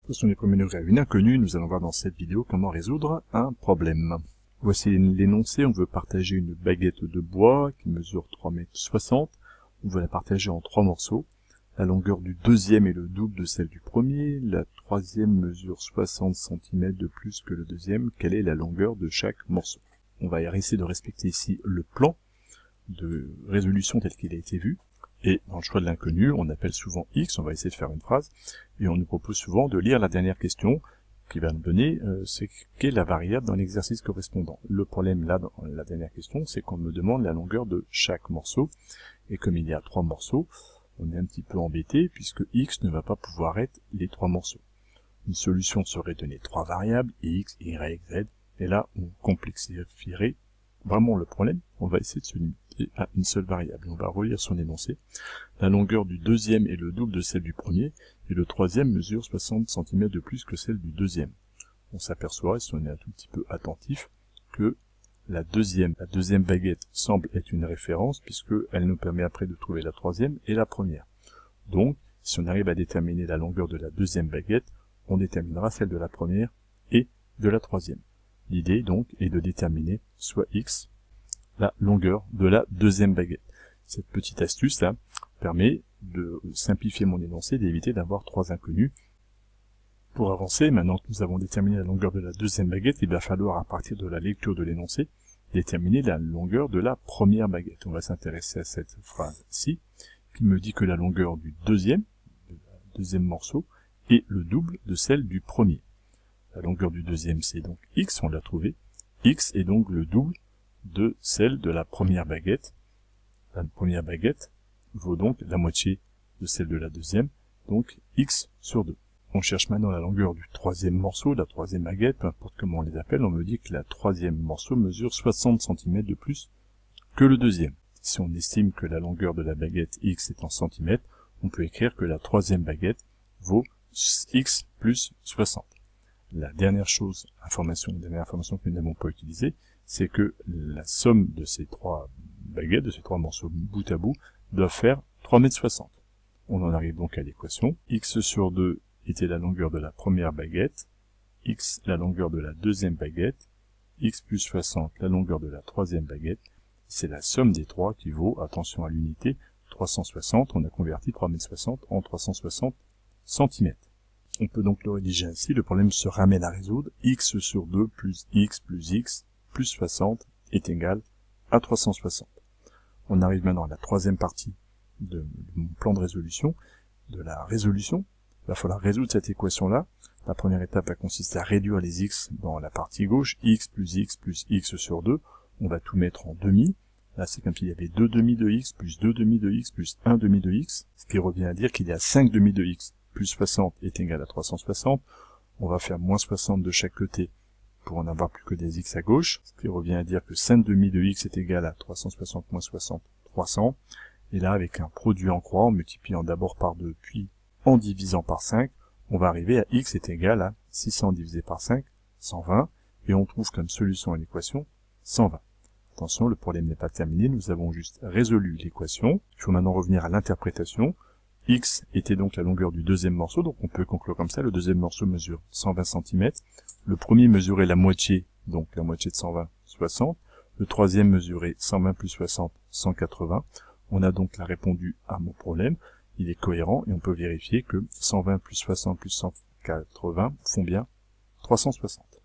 Question du premier degré à une inconnue, nous allons voir dans cette vidéo comment résoudre un problème. Voici l'énoncé, on veut partager une baguette de bois qui mesure 3,60 m. On veut la partager en 3 morceaux. La longueur du deuxième est le double de celle du premier. La troisième mesure 60 cm de plus que le deuxième. Quelle est la longueur de chaque morceau? On va essayer de respecter ici le plan de résolution tel qu'il a été vu. Et dans le choix de l'inconnu, on appelle souvent X, on va essayer de faire une phrase, et on nous propose souvent de lire la dernière question, qui va nous donner c'est quelle est la variable dans l'exercice correspondant. Le problème là, dans la dernière question, c'est qu'on me demande la longueur de chaque morceau, et comme il y a 3 morceaux, on est un petit peu embêté, puisque X ne va pas pouvoir être les 3 morceaux. Une solution serait de donner 3 variables, X, Y, Z, et là, on complexifierait vraiment le problème, on va essayer de se limiter à une seule variable. On va relire son énoncé. La longueur du deuxième est le double de celle du premier, et le troisième mesure 60 cm de plus que celle du deuxième. On s'aperçoit, si on est un tout petit peu attentif, que la deuxième baguette semble être une référence, puisqu'elle nous permet après de trouver la troisième et la première. Donc, si on arrive à déterminer la longueur de la deuxième baguette, on déterminera celle de la première et de la troisième. L'idée, donc, est de déterminer soit X, la longueur de la deuxième baguette. Cette petite astuce là permet de simplifier mon énoncé, d'éviter d'avoir 3 inconnus. Pour avancer, maintenant que nous avons déterminé la longueur de la deuxième baguette, il va falloir, à partir de la lecture de l'énoncé, déterminer la longueur de la première baguette. On va s'intéresser à cette phrase-ci, qui me dit que la longueur du deuxième morceau est le double de celle du premier. La longueur du deuxième, c'est donc X, on l'a trouvé. X est donc le double de celle de la première baguette. La première baguette vaut donc la moitié de celle de la deuxième, donc X sur 2. On cherche maintenant la longueur du troisième morceau, la troisième baguette, peu importe comment on les appelle, on me dit que la troisième morceau mesure 60 cm de plus que le deuxième. Si on estime que la longueur de la baguette X est en centimètres, on peut écrire que la troisième baguette vaut X plus 60. La dernière information que nous n'avons pas utilisée, c'est que la somme de ces 3 baguettes, de ces 3 morceaux bout à bout, doit faire 3,60 m. On en arrive donc à l'équation. X sur 2 était la longueur de la première baguette, X la longueur de la deuxième baguette, X plus 60 la longueur de la troisième baguette. C'est la somme des 3 qui vaut, attention à l'unité, 360. On a converti 3,60 m en 360 cm. On peut donc le rédiger ainsi, le problème se ramène à résoudre. X sur 2 plus X plus 60 est égal à 360. On arrive maintenant à la troisième partie de mon plan de résolution, de la résolution. Il va falloir résoudre cette équation-là. La première étape va consister à réduire les X dans la partie gauche, X plus X sur 2. On va tout mettre en demi. Là, c'est comme s'il y avait 2 demi de X plus 2 demi de X plus 1 demi de X, ce qui revient à dire qu'il y a 5 demi de X plus 60 est égal à 360. On va faire moins 60 de chaque côté pour en avoir plus que des X à gauche, ce qui revient à dire que 5 demi de X est égal à 360 moins 60, 300. Et là, avec un produit en croix, en multipliant d'abord par 2, puis en divisant par 5, on va arriver à X est égal à 600 divisé par 5, 120, et on trouve comme solution à l'équation 120. Attention, le problème n'est pas terminé, nous avons juste résolu l'équation. Il faut maintenant revenir à l'interprétation. X était donc la longueur du deuxième morceau, donc on peut conclure comme ça, le deuxième morceau mesure 120 cm, le premier mesurait la moitié, donc la moitié de 120, 60, le troisième mesurait 120 plus 60, 180, on a donc là répondu à mon problème, il est cohérent, et on peut vérifier que 120 plus 60 plus 180 font bien 360.